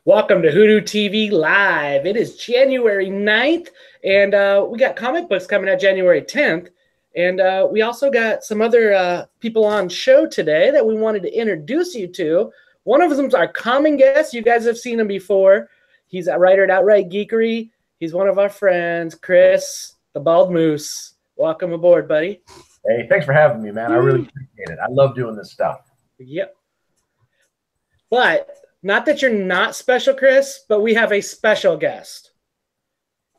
Welcome to WhoDooTV Live. It is January 9th, and we got comic books coming out January 10th. And we also got some other people on show today that we wanted to introduce you to. One of them is our common guest. You guys have seen him before. He's a writer at Outright Geekery. He's one of our friends, Chris, the Bald Moose. Welcome aboard, buddy. Hey, thanks for having me, man. I really appreciate it. I love doing this stuff. Yep. But not that you're not special, Chris, but we have a special guest.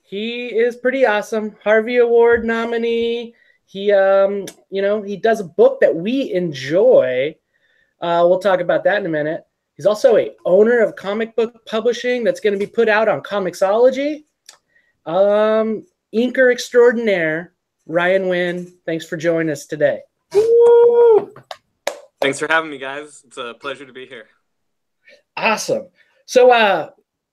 He is pretty awesome. Harvey Award nominee. He, he does a book that we enjoy. We'll talk about that in a minute. He's also a owner of comic book publishing that's going to be put out on Comixology. Inker extraordinaire, Ryan Winn. Thanks for joining us today. Woo! Thanks for having me, guys. It's a pleasure to be here. Awesome. So,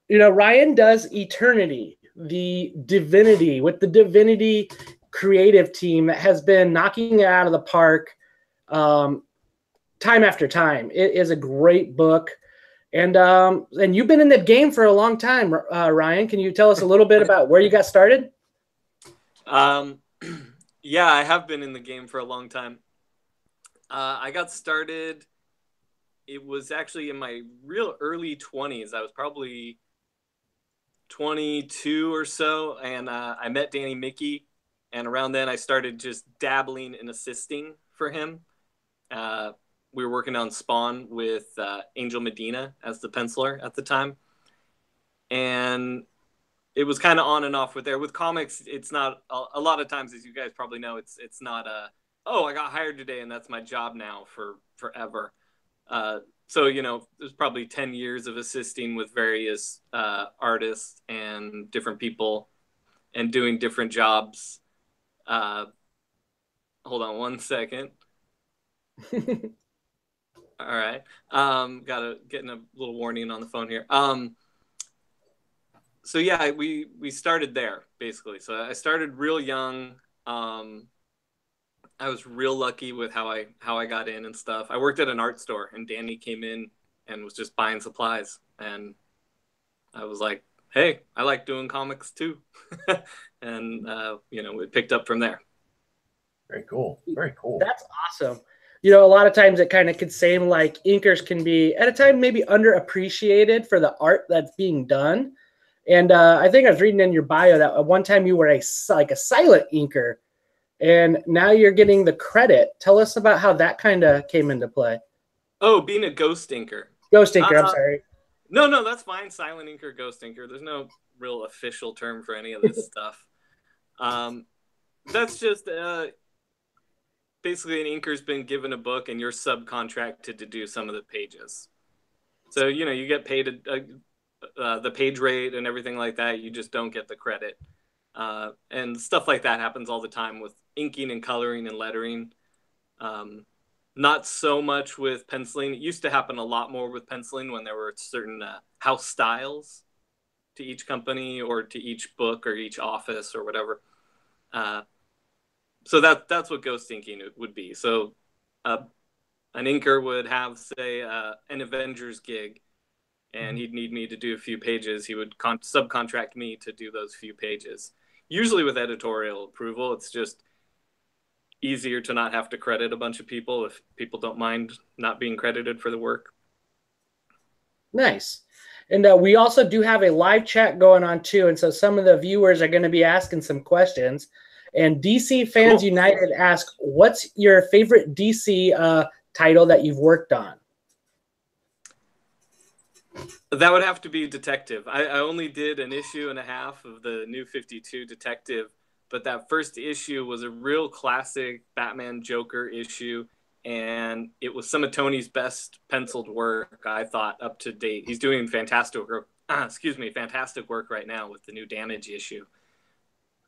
Ryan does Eternity, the Divinity, with the Divinity creative team that has been knocking it out of the park time after time. It is a great book. And you've been in the game for a long time, Ryan. Can you tell us a little bit about where you got started? Yeah, I have been in the game for a long time. I got started... It was actually in my real early 20s. I was probably 22 or so, and I met Danny Mickey, and around then I started just dabbling in assisting for him. We were working on Spawn with Angel Medina as the penciler at the time, and it was kind of on and off with there. With comics, it's not a lot of times, as you guys probably know, it's not oh, I got hired today and that's my job now for forever. So, there's probably 10 years of assisting with various artists and different people and doing different jobs. Hold on one second. All right. Getting a little warning on the phone here. So, yeah, we started there, basically. So I started real young. I was real lucky with how I got in and stuff. I worked at an art store, and Danny came in and was just buying supplies. And I was like, hey, I like doing comics too. And, it picked up from there. Very cool. Very cool. That's awesome. A lot of times it kind of could seem like inkers can be, at a time, maybe underappreciated for the art that's being done. And I think I was reading in your bio that at one time you were a silent inker. And now you're getting the credit. Tell us about how that kind of came into play. Oh, being a ghost inker. Ghost inker, I'm sorry. No, that's fine. Silent inker, ghost inker. There's no real official term for any of this stuff. That's just basically an inker's been given a book and you're subcontracted to do some of the pages. So, you get paid the page rate and everything like that. You just don't get the credit. And stuff like that happens all the time with inking and coloring and lettering. Not so much with penciling. It used to happen a lot more with penciling when there were certain house styles to each company or to each book or each office or whatever. So that's what ghost inking would be. So an inker would have, say, an Avengers gig, and he'd need me to do a few pages. He would subcontract me to do those few pages. Usually with editorial approval. It's just easier to not have to credit a bunch of people if people don't mind not being credited for the work. Nice. And we also do have a live chat going on too. And so some of the viewers are going to be asking some questions. And DC Fans United ask, what's your favorite DC title that you've worked on? That would have to be Detective. I only did an issue and a half of the New 52 Detective, but that first issue was a real classic Batman Joker issue, and it was some of Tony's best penciled work, I thought, up to date. He's doing fantastic work right now with the new Damage issue.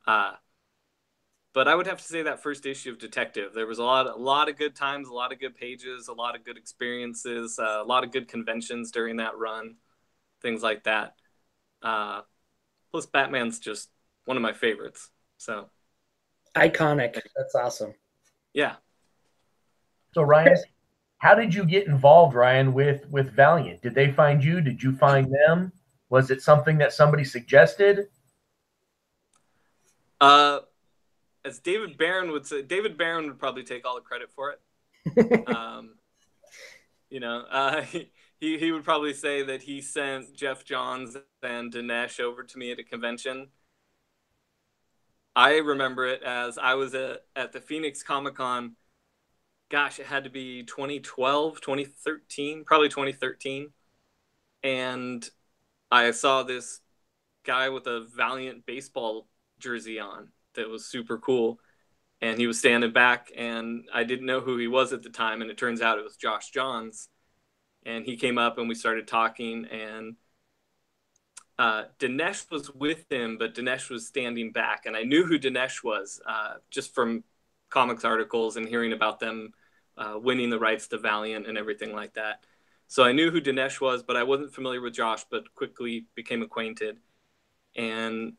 But I would have to say that first issue of Detective. There was a lot of good times, a lot of good pages, a lot of good experiences, a lot of good conventions during that run, things like that. Plus, Batman's just one of my favorites. So iconic. That's awesome. Yeah. So Ryan, how did you get involved, Ryan, with Valiant? Did they find you? Did you find them? Was it something that somebody suggested? As David Barron would say, David Barron would probably take all the credit for it. You know, he would probably say that he sent Jeff Johns and Dinesh over to me at a convention. I remember it as I was at the Phoenix Comic-Con. Gosh, it had to be 2012, 2013, probably 2013. And I saw this guy with a Valiant baseball jersey on that was super cool. And he was standing back, and I didn't know who he was at the time. And it turns out it was Josh Johns. And he came up and we started talking, and Dinesh was with him, but Dinesh was standing back. And I knew who Dinesh was just from comics articles and hearing about them winning the rights to Valiant and everything like that. So I knew who Dinesh was, but I wasn't familiar with Josh, but quickly became acquainted. And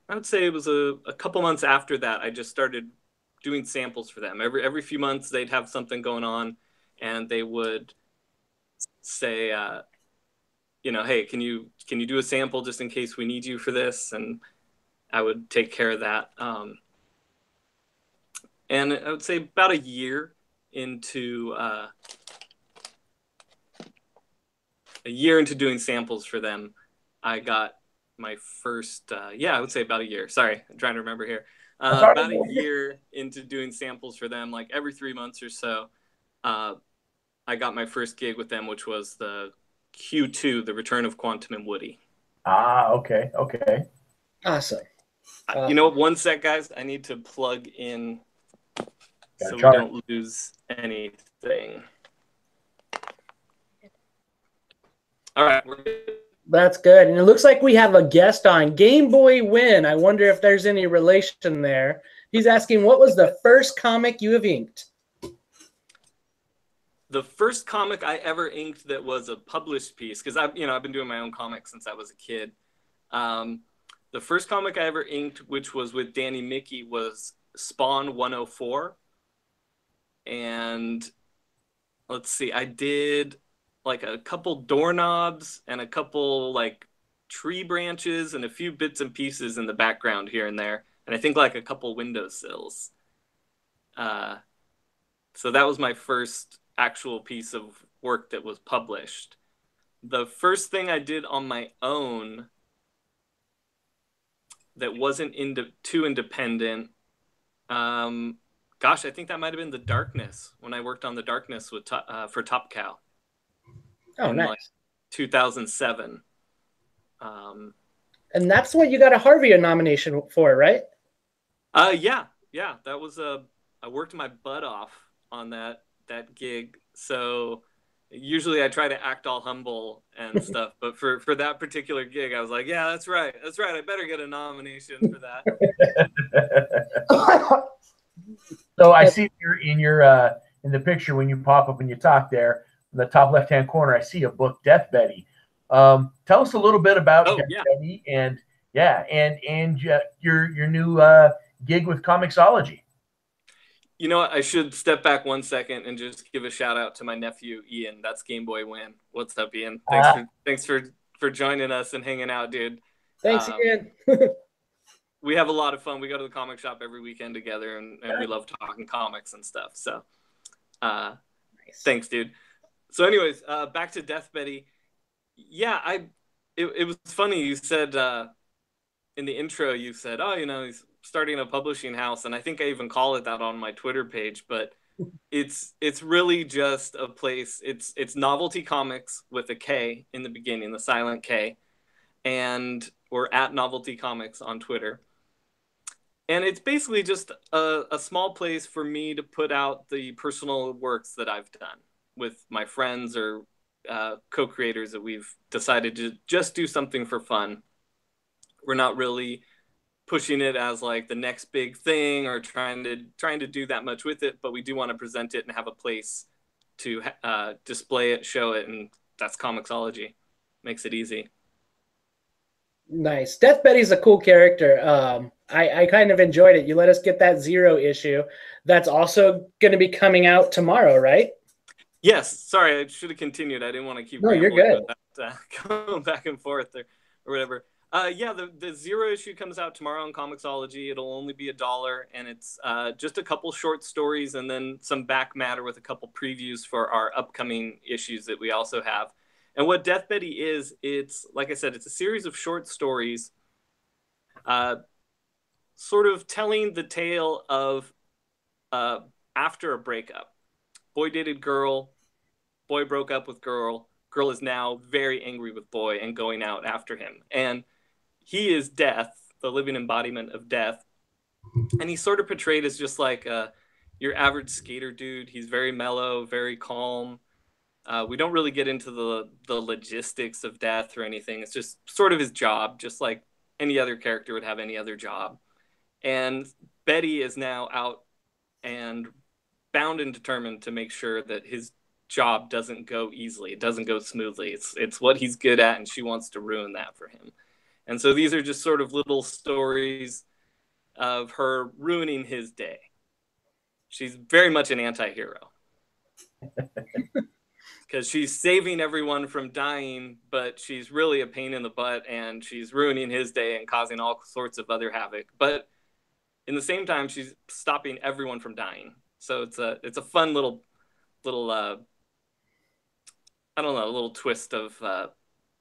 I would say it was a couple months after that, I just started doing samples for them. Every few months they'd have something going on, and they would say, you know, hey, can you do a sample just in case we need you for this? And I would take care of that. And I would say about a year into doing samples for them, I got my first, I would say about a year. Sorry, I'm trying to remember here. About a year into doing samples for them, like every 3 months or so, I got my first gig with them, which was the Q2, The Return of Quantum and Woody. Ah, okay. Awesome. You know what? One sec, guys. I need to plug in so we don't lose anything. All right. We're good. That's good. And it looks like we have a guest on, Game Boy Winn. I wonder if there's any relation there. He's asking, what was the first comic you have inked? The first comic I ever inked that was a published piece, because I've been doing my own comics since I was a kid. The first comic I ever inked, which was with Danny Mickey, was Spawn 104. And let's see, I did like a couple doorknobs and a couple like tree branches and a few bits and pieces in the background here and there. And I think like a couple windowsills. So that was my first actual piece of work that was published. The first thing I did on my own that wasn't too independent, gosh, I think that might have been The Darkness, when I worked on The Darkness with for Top Cow. Oh, nice. Like 2007. And that's what you got a Harvey nomination for, right? Yeah. That was I worked my butt off on that gig. So usually I try to act all humble and stuff, but for that particular gig, I was like, yeah, that's right. I better get a nomination for that. So I see you're in the picture when you pop up and you talk there. In the top left-hand corner, I see a book, Death Betty. Tell us a little bit about Death Betty and your new gig with Comixology. You know what? I should step back 1 second and just give a shout out to my nephew Ian. That's Game Boy Winn. What's up, Ian? Thanks for joining us and hanging out, dude. Thanks, Ian. We have a lot of fun. We go to the comic shop every weekend together, and we love talking comics and stuff. So, nice. Thanks, dude. So, anyways, back to Death Betty. Yeah, it was funny. You said in the intro, you said, oh, he's starting a publishing house, and I think I even call it that on my Twitter page. But it's really just a place. It's Knovelty Comics with a K in the beginning, the silent K, and we're at Knovelty Comics on Twitter. And it's basically just a small place for me to put out the personal works that I've done with my friends or co-creators that we've decided to just do something for fun. We're not really pushing it as like the next big thing or trying to do that much with it, but we do want to present it and have a place to display it, show it, and that's Comixology. Makes it easy. Nice. Death Betty's a cool character. I kind of enjoyed it. You let us get that Zero issue. That's also going to be coming out tomorrow, right? Yes, sorry, I should have continued. I didn't want to keep you're rambling good. without going back and forth or whatever. Yeah, the zero issue comes out tomorrow on Comixology. It'll only be $1, and it's just a couple short stories and then some back matter with a couple previews for our upcoming issues that we also have. And what Death Betty is, it's, like I said, it's a series of short stories sort of telling the tale of after a breakup. Boy dated girl, boy broke up with girl, girl is now very angry with boy and going out after him. And he is death, the living embodiment of death. And he's sort of portrayed as just like your average skater dude. He's very mellow, very calm. We don't really get into the logistics of death or anything. It's just sort of his job, just like any other character would have any other job. And Betty is now out and bound and determined to make sure that his job doesn't go easily. It doesn't go smoothly. It's what he's good at, and she wants to ruin that for him. And so these are just sort of little stories of her ruining his day. She's very much an anti-hero. Because she's saving everyone from dying, but she's really a pain in the butt, and she's ruining his day and causing all sorts of other havoc. But in the same time, she's stopping everyone from dying. So it's a fun little I don't know, a little twist of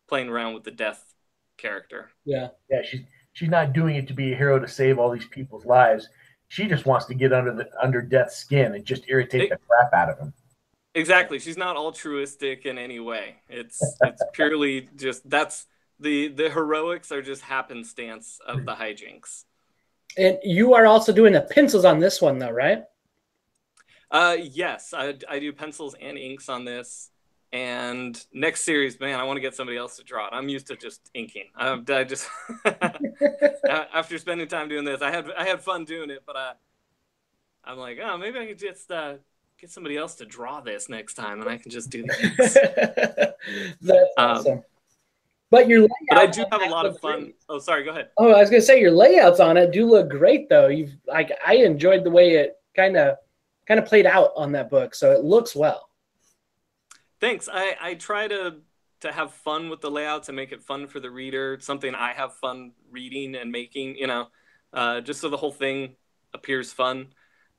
playing around with the death character. Yeah. She's not doing it to be a hero to save all these people's lives. She just wants to get under Death's skin and just irritate the crap out of him. Exactly. She's not altruistic in any way. It's purely just that's the heroics are just happenstance of the hijinks. And you are also doing the pencils on this one, though, right? Yes, I do pencils and inks on this. And next series, man, I want to get somebody else to draw it. I'm used to just inking. I just after spending time doing this, I had fun doing it, but I'm like, oh, maybe I could just get somebody else to draw this next time, and I can just do the inks. That's awesome. But your layout, but I do have a lot of fun. Great. Oh, sorry, go ahead. Oh, I was gonna say your layouts on it do look great, though. I enjoyed the way it kind of played out on that book, so it looks well. Thanks. I try to have fun with the layouts and make it fun for the reader. It's something I have fun reading and making, just so the whole thing appears fun.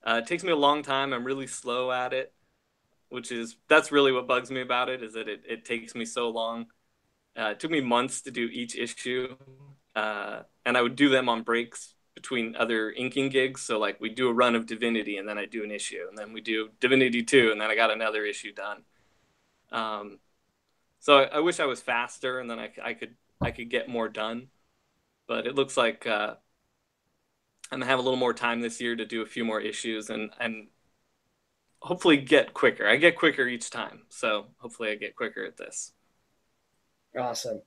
It takes me a long time. I'm really slow at it, that's really what bugs me about it, is that it takes me so long. It took me months to do each issue, and I would do them on breaks between other inking gigs. So like we do a run of Divinity, and then I do an issue, and then we do Divinity 2, and then I got another issue done. So I wish I was faster, and then I could get more done. But it looks like I'm gonna have a little more time this year to do a few more issues and hopefully get quicker. I get quicker each time, so hopefully I get quicker at this. Awesome.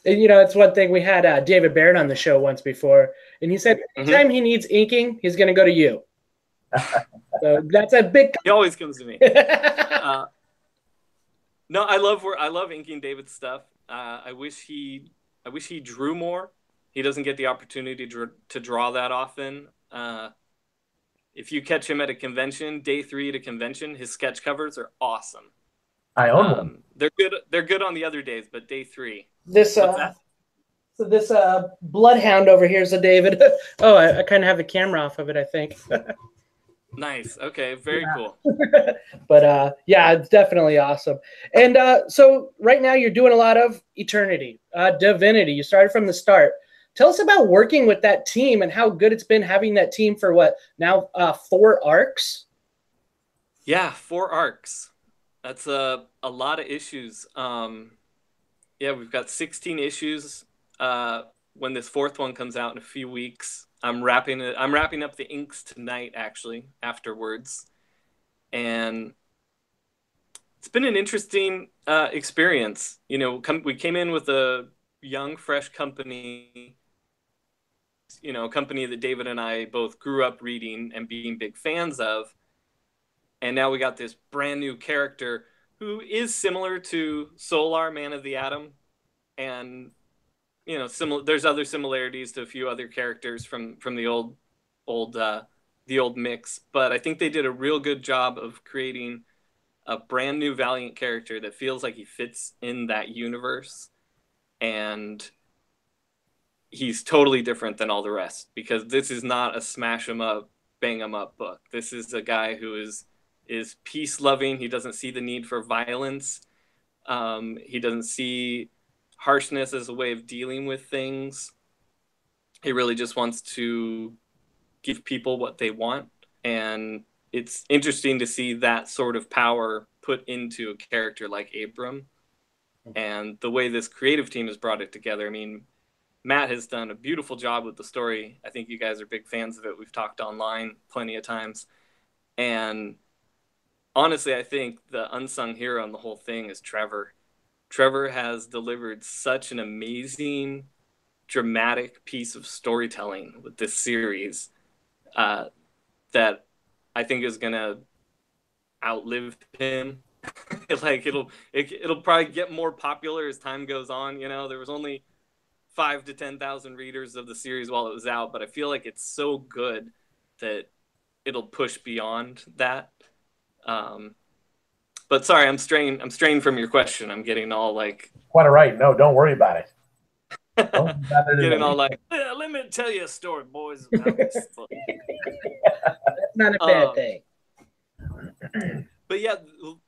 And, it's one thing. We had David Barrett on the show once before, and he said anytime he needs inking, he's going to go to you. So that's a big. He always comes to me. No, I love inking David's stuff. I wish he drew more. He doesn't get the opportunity to draw that often. If you catch him at a convention, day 3 at a convention, his sketch covers are awesome. I own one. They're good. They're good on the other days, but day 3. This bloodhound over here is a David. Oh, I kind of have the camera off of it, I think. Nice. Okay. Very cool. But yeah, it's definitely awesome. And so right now you're doing a lot of Eternity, Divinity. You started from the start. Tell us about working with that team and how good it's been having that team for what now 4 arcs. Yeah, 4 arcs. That's a lot of issues. Yeah, we've got 16 issues. When this 4th one comes out in a few weeks, I'm wrapping up the inks tonight, actually, afterwards. And it's been an interesting experience. We came in with a young, fresh company, a company that David and I both grew up reading and being big fans of. And now we got this brand new character who is similar to Solar, Man of the Atom. And, there's other similarities to a few other characters from the old mix. But I think they did a real good job of creating a brand new Valiant character that feels like he fits in that universe, and he's totally different than all the rest, because this is not a smash 'em up, bang 'em up book. This is a guy who is peace loving. He doesn't see the need for violence. He doesn't see harshness as a way of dealing with things. He really just wants to give people what they want. And it's interesting to see that sort of power put into a character like Abram. And the way this creative team has brought it together. I mean, Matt has done a beautiful job with the story. I think you guys are big fans of it. We've talked online plenty of times. And honestly, I think the unsung hero in the whole thing is Trevor. Trevor has delivered such an amazing, dramatic piece of storytelling with this series that I think is going to outlive him. Like it'll probably get more popular as time goes on. You know, there was only 5,000 to 10,000 readers of the series while it was out, but I feel like it's so good that it'll push beyond that. But sorry, I'm straying from your question. I'm getting all like quite all right. No, don't worry about it. Getting all like, let me tell you a story, boys, about this book. That's not a bad thing. But yeah,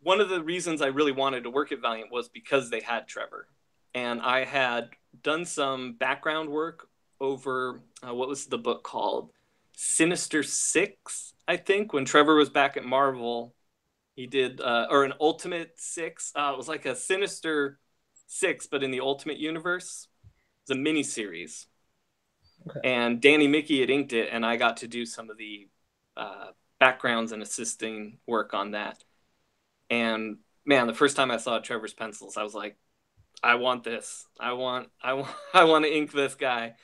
one of the reasons I really wanted to work at Valiant was because they had Trevor. And I had done some background work over, what was the book called? Sinister Six, I think, when Trevor was back at Marvel. He did, or an Ultimate Six. It was like a Sinister Six, but in the Ultimate Universe. It's a mini-series. Okay. And Danny Mickey had inked it, and I got to do some of the backgrounds and assisting work on that. And man, the first time I saw Trevor's pencils, I was like, I want this. I want to ink this guy.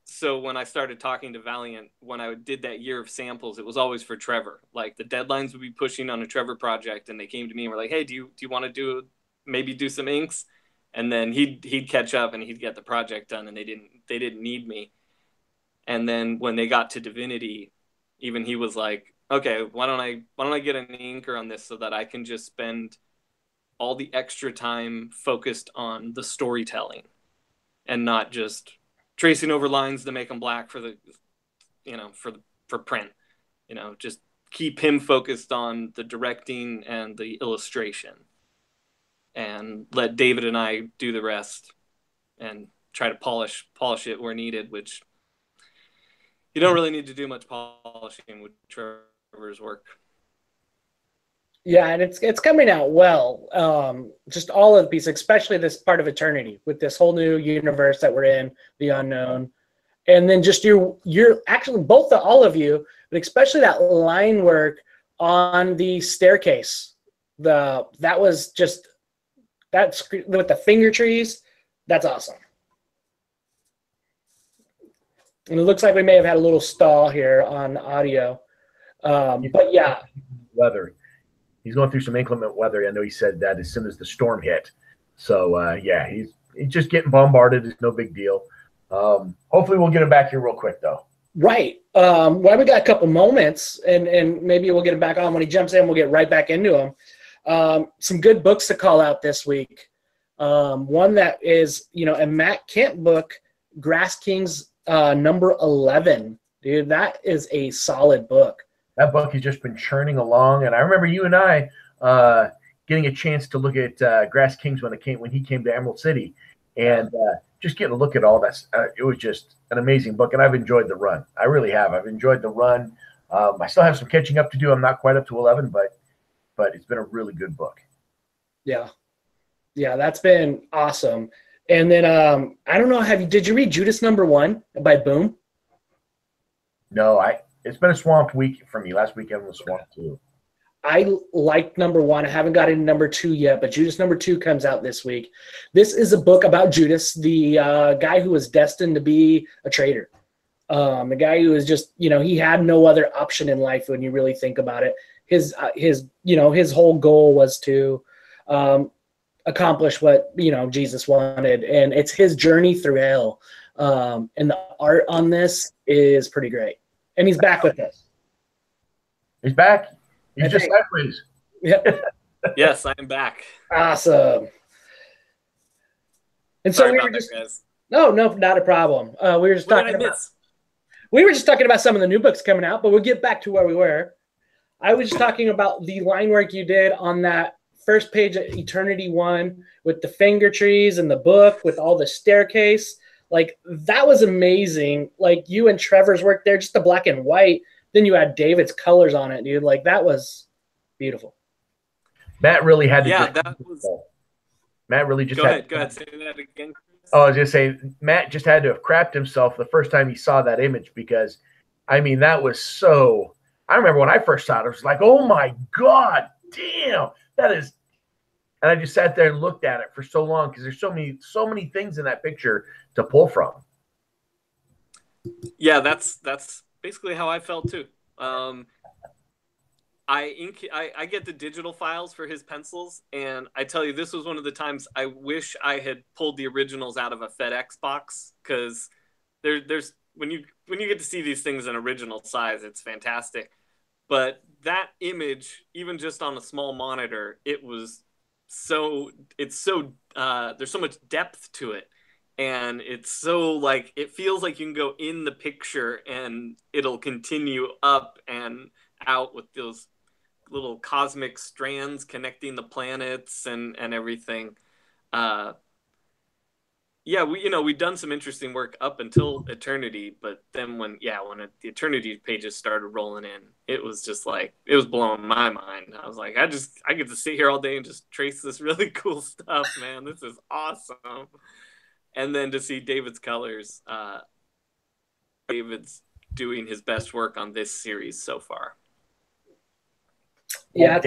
So when I started talking to Valiant, when I did that year of samples, it was always for Trevor. Like the deadlines would be pushing on a Trevor project, and they came to me and were like, "Hey, do you want to do some inks?" And then he'd catch up and he'd get the project done, and they didn't need me. And then when they got to Divinity, even he was like, "Okay, why don't I get an inker on this so that I can just spend all the extra time focused on the storytelling and not just tracing over lines to make them black for the, for print, just keep him focused on the directing and the illustration and let David and I do the rest and try to polish it where needed," which you don't really need to do much polishing with Trevor's work. Yeah, and it's coming out well. Just all of the pieces, especially this part of Eternity with this whole new universe that we're in, the unknown, and then just your actually all of you, but especially that line work on the staircase. That was just that's with the finger trees. That's awesome. And it looks like we may have had a little stall here on audio, but yeah, weather. He's going through some inclement weather. I know he said that as soon as the storm hit. So, yeah, he's just getting bombarded. It's no big deal. Hopefully we'll get him back here real quick, though. Right. Well, we got a couple moments, and maybe we'll get him back on. When he jumps in, we'll get right back into him. Some good books to call out this week. One that is, a Matt Kent book, Grass Kings number 11. Dude, that is a solid book. That book has just been churning along, and I remember you and I getting a chance to look at Grass Kings when he came to Emerald City, and just getting a look at all that. It was just an amazing book, and I've enjoyed the run. I really have. I've enjoyed the run. I still have some catching up to do. I'm not quite up to 11, but it's been a really good book. Yeah, that's been awesome. And then I don't know, did you read Judas number 1 by Boom? No, it's been a swamped week for me. Last weekend was swamped too. I liked number 1. I haven't got into number 2 yet, but Judas number 2 comes out this week. This is a book about Judas, the guy who was destined to be a traitor. The guy who was just, he had no other option in life when you really think about it. His whole goal was to accomplish what, Jesus wanted. And it's his journey through hell. And the art on this is pretty great. And he's back with us. He's back. He's just sideways. Yep. Yes, I am back. Awesome. And so Sorry we about were just that, guys. no, not a problem. We were just What talking did I about miss? we were just talking about some of the new books coming out, but we'll get back to where we were. I was just talking about the line work you did on that first page of Eternity 1 with the finger trees and the book with all the staircase. Like, that was amazing. Like, you and Trevor's work there, just the black and white. Then you had David's colors on it, dude. Like, that was beautiful. Matt really had to. Yeah, that was. Matt really just Go ahead. Say that again, Chris. Oh, I was just saying, Matt just had to have crapped himself the first time he saw that image because, I mean, that was so. I remember when I first saw it, I was like, "Oh my God, damn, that is." And I just sat there and looked at it for so long because there's so many things in that picture to pull from. Yeah, that's basically how I felt too. I get the digital files for his pencils, and I tell you, this was one of the times I wish I had pulled the originals out of a FedEx box, because there's when you get to see these things in original size, it's fantastic. But that image, even just on a small monitor, there's so much depth to it. And it's so, like, it feels like you can go in the picture and it'll continue up and out with those little cosmic strands connecting the planets and everything. Yeah, we've done some interesting work up until Eternity, but then when the Eternity pages started rolling in, it was just like, it was blowing my mind. I was like, I get to sit here all day and just trace this really cool stuff, man. This is awesome. And then to see David's colors, David's doing his best work on this series so far. Yeah,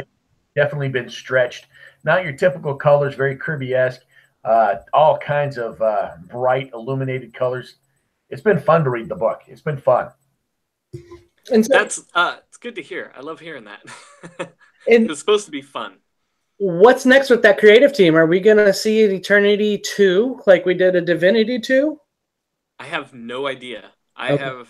definitely been stretched. Not your typical colors, very Kirby-esque. All kinds of bright, illuminated colors. It's been fun to read the book. It's been fun. And so, that's it's good to hear. I love hearing that. It was supposed to be fun. What's next with that creative team? Are we going to see an Eternity 2 like we did a Divinity 2? I have no idea. Okay.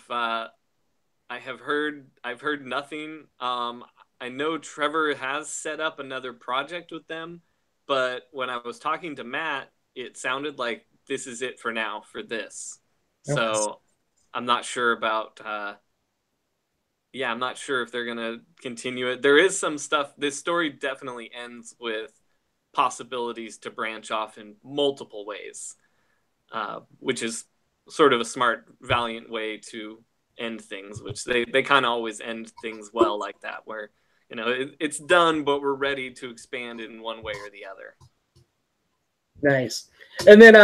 I've heard nothing. I know Trevor has set up another project with them, but when I was talking to Matt, it sounded like this is it for now for this. Okay. So I'm not sure about I'm not sure if they're going to continue it. There is some stuff. This story definitely ends with possibilities to branch off in multiple ways, which is sort of a smart, Valiant way to end things, which they kind of always end things well like that, where, it's done, but we're ready to expand in one way or the other. Nice. And then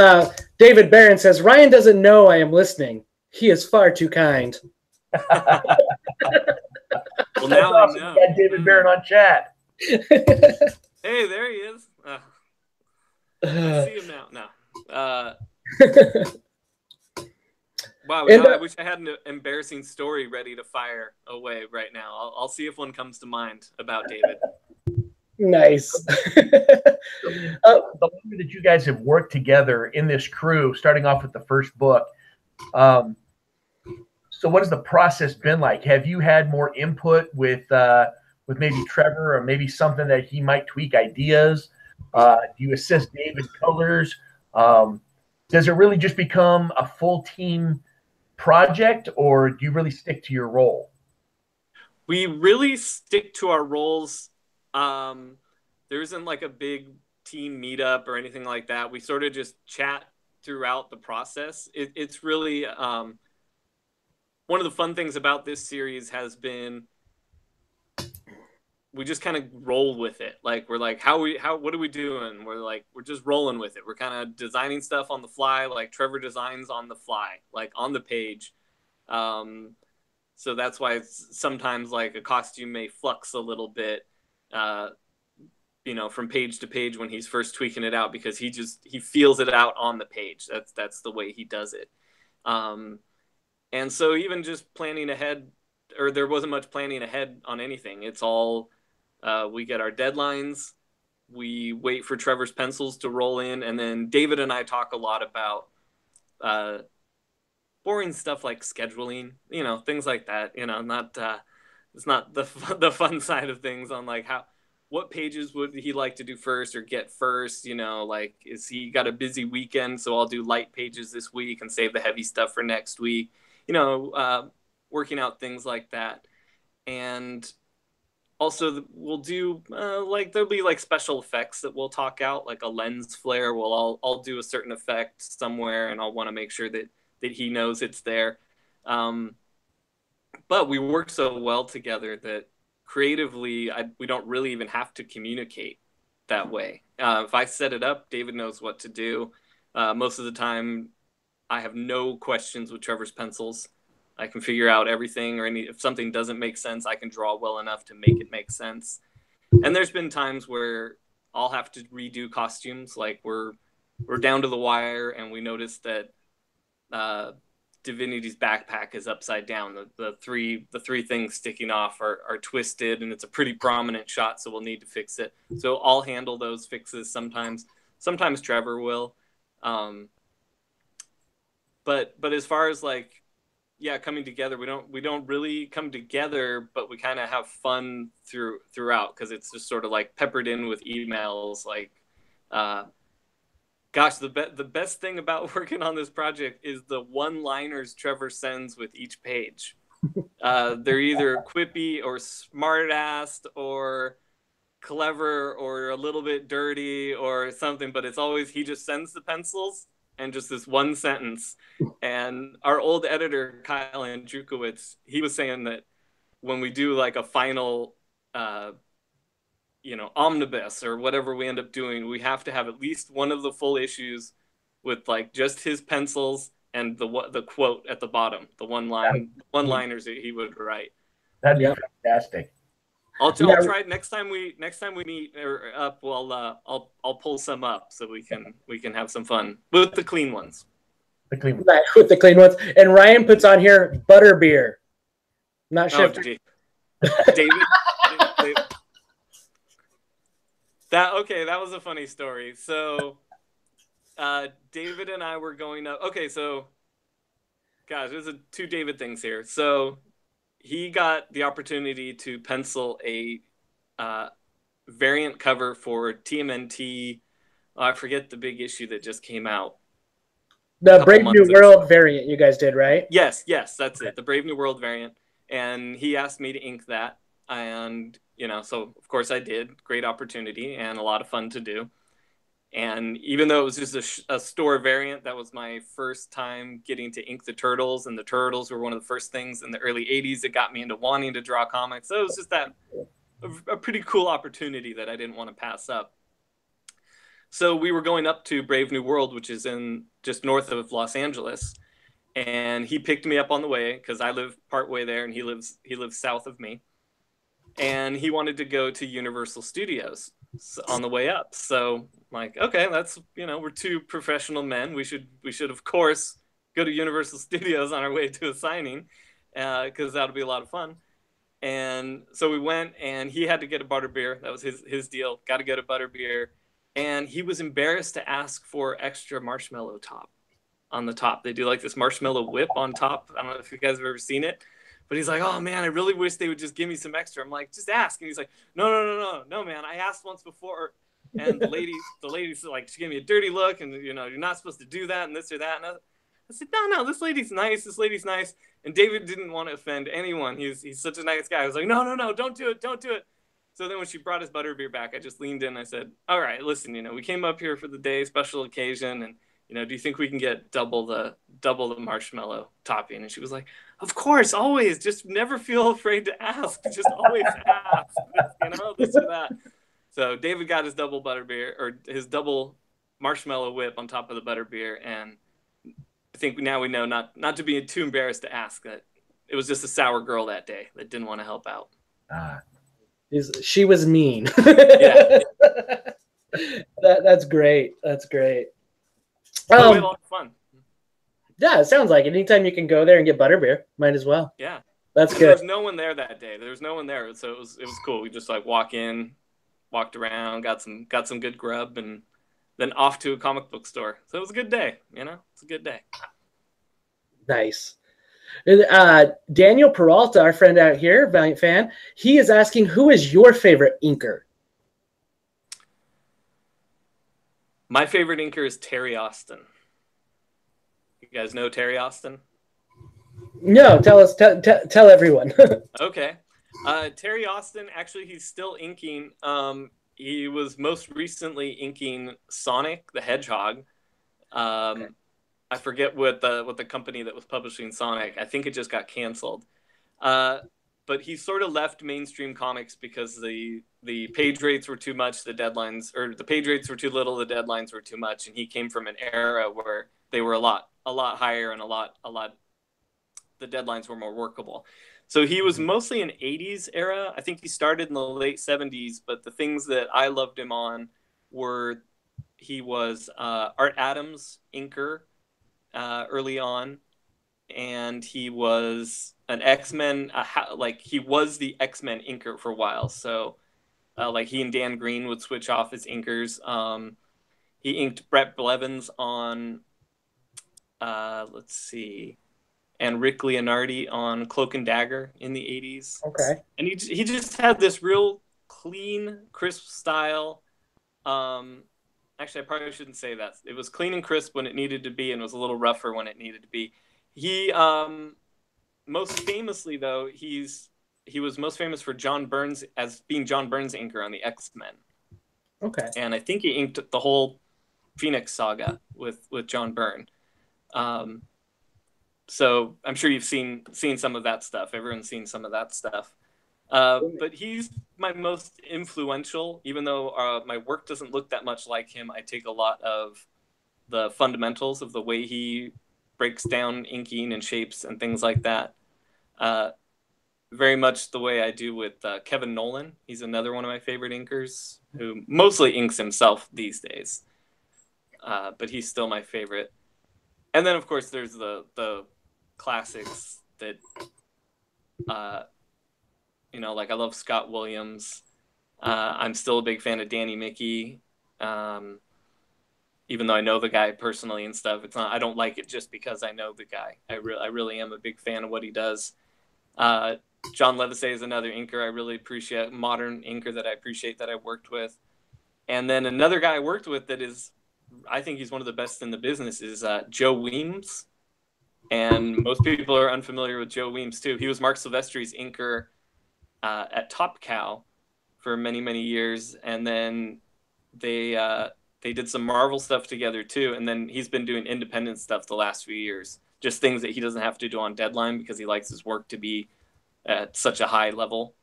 David Barron says, Ryan doesn't know I am listening. He is far too kind. Well, now I know. Got David Barron on chat. Hey, there he is. I see him now. No. Wow, I wish I had an embarrassing story ready to fire away right now. I'll see if one comes to mind about David. Nice. The longer that you guys have worked together in this crew, starting off with the first book, so what has the process been like? Have you had more input with maybe Trevor, or maybe something that he might tweak ideas? Do you assist David colors? Does it really just become a full team project, or do you really stick to your role? We really stick to our roles. There isn't like a big team meetup or anything like that. We sort of just chat throughout the process. It's really one of the fun things about this series has been we just kind of roll with it. Like, we're like, what are we doing? We're just rolling with it. We're kind of designing stuff on the fly. Like, Trevor designs on the fly, like on the page. So that's why it's sometimes like a costume may flux a little bit, from page to page when he's first tweaking it out, because he feels it out on the page. That's the way he does it. And so even just planning ahead, or there wasn't much planning ahead on anything. It's all, we get our deadlines, we wait for Trevor's pencils to roll in, and then David and I talk a lot about boring stuff like scheduling, things like that, not the fun side of things on like what pages would he like to do first or get first, you know, like is he got a busy weekend, so I'll do light pages this week and save the heavy stuff for next week, you know, working out things like that. And also we'll do like there'll be like special effects that we'll talk out, like a lens flare. I'll do a certain effect somewhere and I'll want to make sure that he knows it's there. But we work so well together that creatively we don't really even have to communicate that way. If I set it up, David knows what to do. Most of the time I have no questions with Trevor's pencils. I can figure out everything, or if something doesn't make sense, I can draw well enough to make it make sense. And there's been times where I'll have to redo costumes. Like we're down to the wire and we notice that Divinity's backpack is upside down. The three things sticking off are twisted, and it's a pretty prominent shot, so we'll need to fix it. So I'll handle those fixes sometimes. Sometimes Trevor will. But as far as like, yeah, coming together, we don't really come together, but we kind of have fun throughout, because it's just sort of like peppered in with emails. Like, gosh, the best thing about working on this project is the one-liners Trevor sends with each page. They're either quippy or smart-assed or clever or a little bit dirty or something, but it's always he just sends the pencils and just this one sentence. And our old editor, Kyle Andrukowitz, he was saying that when we do like a final, omnibus or whatever we end up doing, we have to have at least one of the full issues with like just his pencils and the quote at the bottom, the one-liners that he would write. That'd be fantastic. I'll try next time we meet up. Well, I'll pull some up so we can have some fun with the clean ones. With the clean ones. And Ryan puts on here butterbeer. Not sure. David. That was a funny story. So, David and I were going up. Okay, so, gosh, there's two David things here. So, he got the opportunity to pencil a variant cover for TMNT. I forget the big issue that just came out. The Brave New World variant you guys did, right? Yes, that's it. The Brave New World variant. And he asked me to ink that. And, so of course I did. Great opportunity and a lot of fun to do. And even though it was just a store variant, that was my first time getting to ink the Turtles. And the Turtles were one of the first things in the early 80s that got me into wanting to draw comics. So it was just a pretty cool opportunity that I didn't want to pass up. So we were going up to Brave New World, which is in just north of Los Angeles. And he picked me up on the way because I live partway there and he lives south of me. And he wanted to go to Universal Studios on the way up. So I'm like, okay, that's, we're two professional men. We should of course go to Universal Studios on our way to a signing, because that'll be a lot of fun. And so we went, and he had to get a butterbeer. That was his deal. Got to get a butterbeer. And he was embarrassed to ask for extra marshmallow top on the top. They do like this marshmallow whip on top. I don't know if you guys have ever seen it. But he's like, oh, man, I really wish they would just give me some extra. I'm like, just ask. And he's like, no, man. I asked once before. And the lady like, she gave me a dirty look. And, you're not supposed to do that and this or that. And I said, no, this lady's nice. And David didn't want to offend anyone. He's such a nice guy. I was like, no, don't do it. So then when she brought his butterbeer back, I just leaned in. I said, all right, listen, we came up here for the day, special occasion. And, do you think we can get double the marshmallow topping? And she was like, of course, always. Just never feel afraid to ask. Just always ask, this or that. So David got his double butterbeer, or his double marshmallow whip on top of the butterbeer. And I think now we know not to be too embarrassed to ask that it was just a sour girl that day that didn't want to help out. She was mean. Yeah. That's great. That's great. We had a lot of fun. Yeah, it sounds like it. Anytime you can go there and get butterbeer, might as well. Yeah. That's good. There was no one there that day. There was no one there, so it was cool. We just like walked around, got some good grub, and then off to a comic book store. So it was a good day, It's a good day. Nice. Daniel Peralta, our friend out here, Valiant fan, he is asking, who is your favorite inker? My favorite inker is Terry Austin. You guys know Terry Austin? No, tell us, tell everyone. Okay. Terry Austin, actually, he's still inking. He was most recently inking Sonic the Hedgehog. Okay. I forget what the company that was publishing Sonic. I think it just got canceled. But he sort of left mainstream comics because the page rates were too much, the deadlines, or the page rates were too little, the deadlines were too much, and he came from an era where they were a lot higher and a lot the deadlines were more workable. So he was mostly an 80s era. I think he started in the late 70s, but the things that I loved him on were he was Art Adams inker early on, and he was an X-Men, like he was the X-Men inker for a while. So like he and Dan Green would switch off as inkers. He inked Brett Blevins on, let's see, and Rick Leonardi on Cloak and Dagger in the 80s. Okay. And he just had this real clean, crisp style. Actually, I probably shouldn't say that. It was clean and crisp when it needed to be, and was a little rougher when it needed to be. He, most famously, though, he was most famous for John Burns, as being John Burns' inker on the X-Men. Okay. And I think he inked the whole Phoenix saga with John Byrne. So I'm sure you've seen some of that stuff. Everyone's seen some of that stuff. But he's my most influential, even though my work doesn't look that much like him. I take a lot of the fundamentals of the way he breaks down inking and shapes and things like that. Very much the way I do with Kevin Nolan. He's another one of my favorite inkers who mostly inks himself these days. But he's still my favorite. And then, of course, there's the classics that, like I love Scott Williams. I'm still a big fan of Danny Mickey. Even though I know the guy personally and stuff, I don't like it just because I know the guy. I really am a big fan of what he does. John Levisay is another inker I really appreciate, modern inker that I appreciate that I worked with. And then another guy I worked with that is, I think he's one of the best in the business, is Joe Weems. And most people are unfamiliar with Joe Weems too. He was Mark Silvestri's inker at Top Cow for many, many years. And then they did some Marvel stuff together too. And then he's been doing independent stuff the last few years. Just things that he doesn't have to do on deadline because he likes his work to be at such a high level.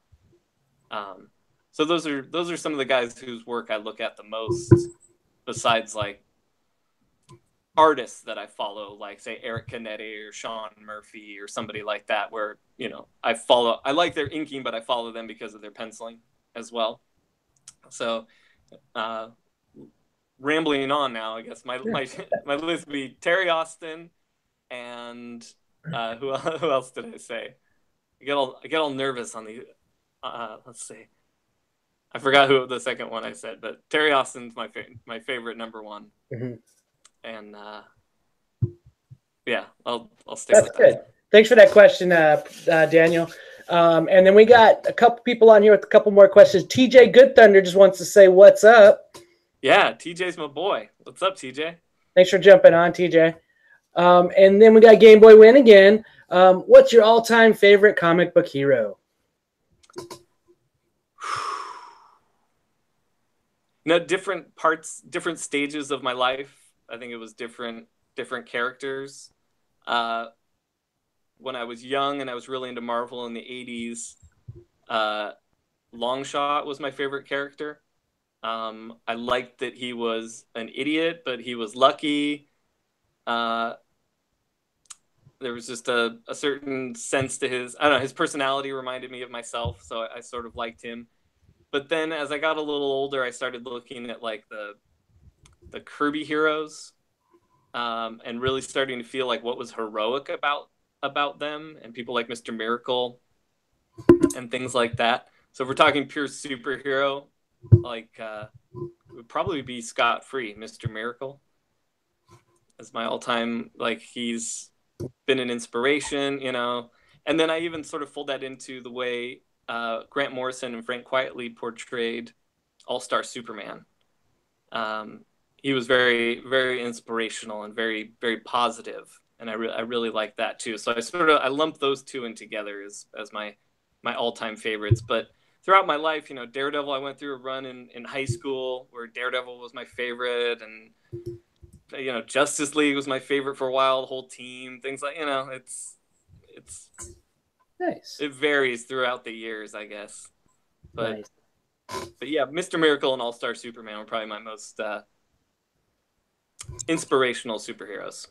So those are some of the guys whose work I look at the most, besides like artists that I follow, like say Eric Canetti or Sean Murphy or somebody like that, where, I like their inking, but I follow them because of their penciling as well. So, rambling on now, I guess my list would be Terry Austin and who else did I say? I get all nervous on the let's see. I forgot who the second one I said, but Terry Austin's my favorite number one. Mm-hmm. And yeah, I'll stick with that. That's good. Thanks for that question, Daniel. And then we got a couple people on here with a couple more questions. TJ Good Thunder just wants to say what's up. Yeah, TJ's my boy. What's up, TJ? Thanks for jumping on, TJ. And then we got Game Boy Win again. What's your all-time favorite comic book hero? Different stages of my life. I think it was different characters. When I was young and I was really into Marvel in the 80s, Longshot was my favorite character. I liked that he was an idiot, but he was lucky. There was just a certain sense to his personality reminded me of myself, so I sort of liked him. But then as I got a little older, I started looking at like the Kirby heroes, and really starting to feel like what was heroic about them, and people like Mr. Miracle and things like that. So if we're talking pure superhero, like it would probably be Scott Free, Mr. Miracle, as my all-time. Like he's been an inspiration, you know. And then I even sort of fold that into the way Grant Morrison and Frank Quitely portrayed All-Star Superman. He was very, very inspirational and very, very positive, and I really like that too. So I lump those two in together as my all-time favorites. But throughout my life, you know, Daredevil, I went through a run in high school where Daredevil was my favorite, and you know, Justice League was my favorite for a while. The whole team, things like, you know, it's nice. It varies throughout the years, I guess. But Nice. But yeah, Mr. Miracle and All-Star Superman were probably my most inspirational superheroes.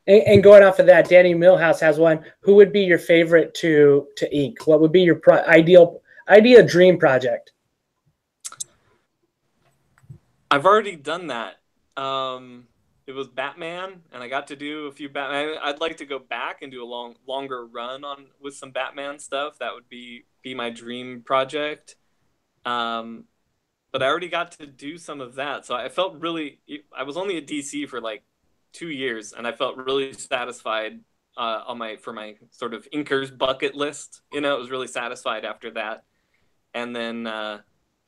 And going off of that, Danny Milhouse has one. Who would be your favorite to ink? What would be your ideal dream project? I've already done that. It was Batman, and I got to do a few Batman. I'd like to go back and do a longer run with some Batman stuff. That would be my dream project. But I already got to do some of that, so I felt really. I was only at DC for like 2 years, and I felt really satisfied for my sort of inkers bucket list. You know, it was really satisfied after that, and then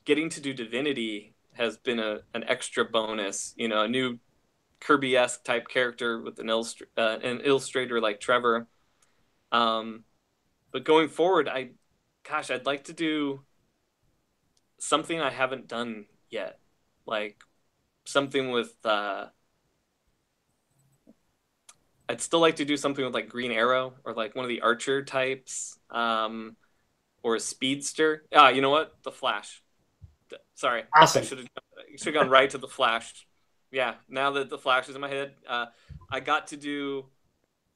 getting to do Divinity has been an extra bonus. You know, a new Kirby-esque type character with an illustrator like Trevor. But going forward, I'd like to do something I haven't done yet, like something with. I'd still like to do something with like Green Arrow or like one of the Archer types, or a Speedster. You know what? The Flash. Sorry, awesome. I should have gone right to the Flash. Yeah, now that the Flash is in my head, I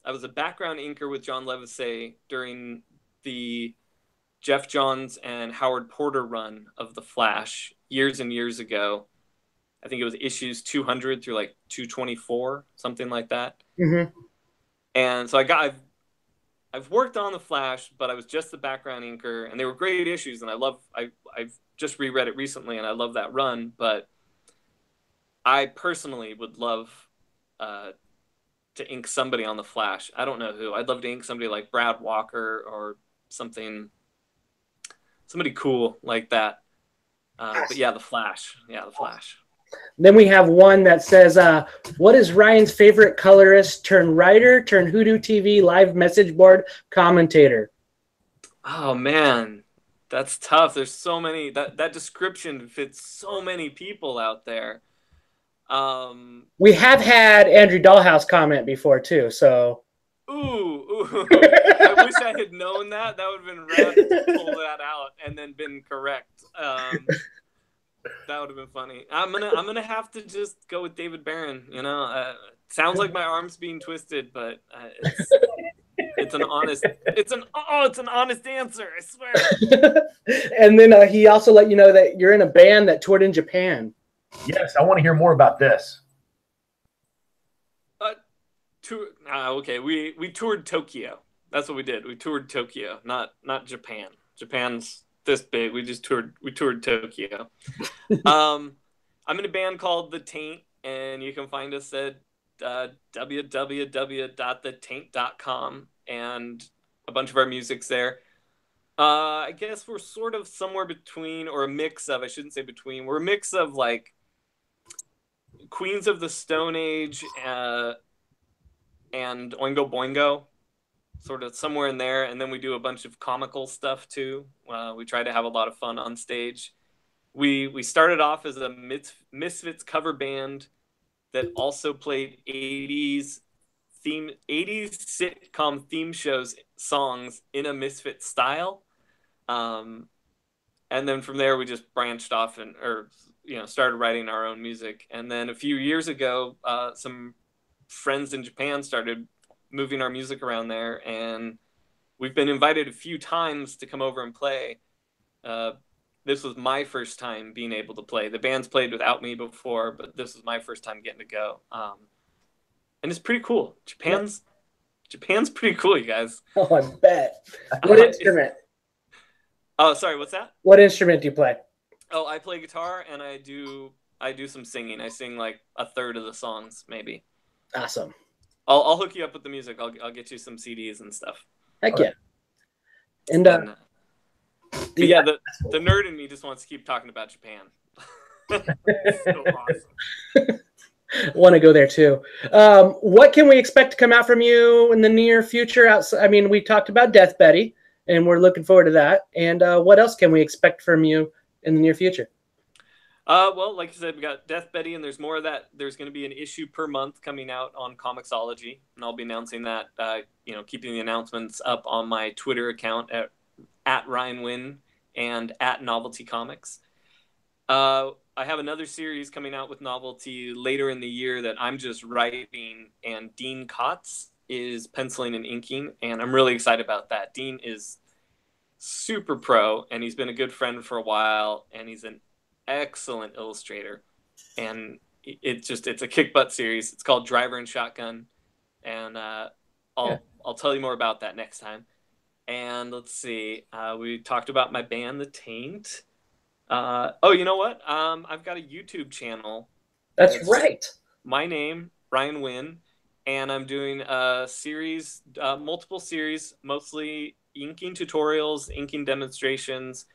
was a background inker with John Livesey during the Jeff Johns and Howard Porter run of the Flash years and years ago. I think it was issues 200 through like 224, something like that. Mm-hmm. And so I've worked on the Flash, but I was just the background inker, and they were great issues, and I've just reread it recently, and I love that run. But I personally would love to ink somebody on the Flash. I don't know who. I'd love to ink somebody like Brad Walker or somebody cool like that. But yeah, the Flash. Yeah, the Flash. Then we have one that says, what is Ryan's favorite colorist turn writer turn WhoDooTV live message board commentator? Oh, man. That's tough. There's so many. That description fits so many people out there. We have had Andrew Dollhouse comment before, too, so... Ooh. I wish I had known that. That would have been rad to pull that out and then been correct. That would have been funny. I'm gonna have to just go with David Barron. You know, sounds like my arm's being twisted, but it's an honest answer. I swear. And then he also let you know that you're in a band that toured in Japan. Yes, I want to hear more about this. Okay, we toured Tokyo. That's what we did. We toured Tokyo, not Japan. Japan's this big. We toured Tokyo. I'm in a band called The Taint, and you can find us at www.thetaint.com, and a bunch of our music's there. I guess we're sort of somewhere between, or a mix of, I shouldn't say between, we're a mix of like Queens of the Stone Age and Oingo Boingo, sort of somewhere in there. And then we do a bunch of comical stuff too. We try to have a lot of fun on stage. We started off as a Misfits cover band that also played 80s sitcom theme shows songs in a Misfits style. And then from there we just branched off and started writing our own music. And then a few years ago, some friends in Japan started moving our music around there, and we've been invited a few times to come over and play. This was my first time being able to play. The band's played without me before, but this was my first time getting to go. And it's pretty cool. Japan's pretty cool, you guys. Oh, I bet. What instrument? Oh, sorry, what's that? What instrument do you play? Oh, I play guitar, and I do some singing. I sing like a third of the songs, maybe. Awesome. I'll hook you up with the music. I'll get you some CDs and stuff. Heck yeah. And yeah, the nerd in me just wants to keep talking about Japan. It's so awesome. Want to go there too. What can we expect to come out from you in the near future? I mean, we talked about Death Betty, and we're looking forward to that. And what else can we expect from you in the near future? Well, like I said, we got Death Betty, and there's more of that. There's going to be an issue per month coming out on Comixology, and I'll be announcing that. Keeping the announcements up on my Twitter account at Ryan Winn and at Knovelty Comics. I have another series coming out with Knovelty later in the year that I'm just writing, and Dean Kotz is penciling and inking, and I'm really excited about that. Dean is super pro, and he's been a good friend for a while, and he's an excellent illustrator, and it's a kick butt series. It's called Driver and Shotgun, and I'll tell you more about that next time. And let's see, we talked about my band, The Taint. You know what? I've got a YouTube channel. That's right. My name, Ryan Winn, and I'm doing a series, multiple series, mostly inking tutorials, inking demonstrations,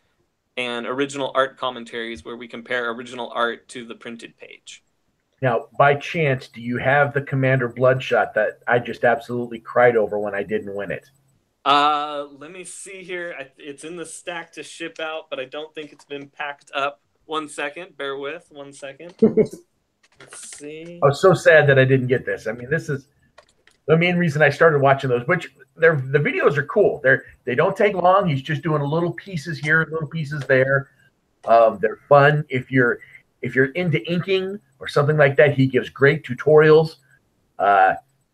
and original art commentaries where we compare original art to the printed page. Now, by chance, do you have the Commander Bloodshot that I just absolutely cried over when I didn't win it? Let me see here. It's in the stack to ship out, but I don't think it's been packed up. 1 second. Bear with 1 second. Let's see. I was so sad that I didn't get this. I mean, this is the main reason I started watching those, which the videos are cool. They don't take long. He's just doing little pieces here, little pieces there. They're fun. If you're into inking or something like that, he gives great tutorials.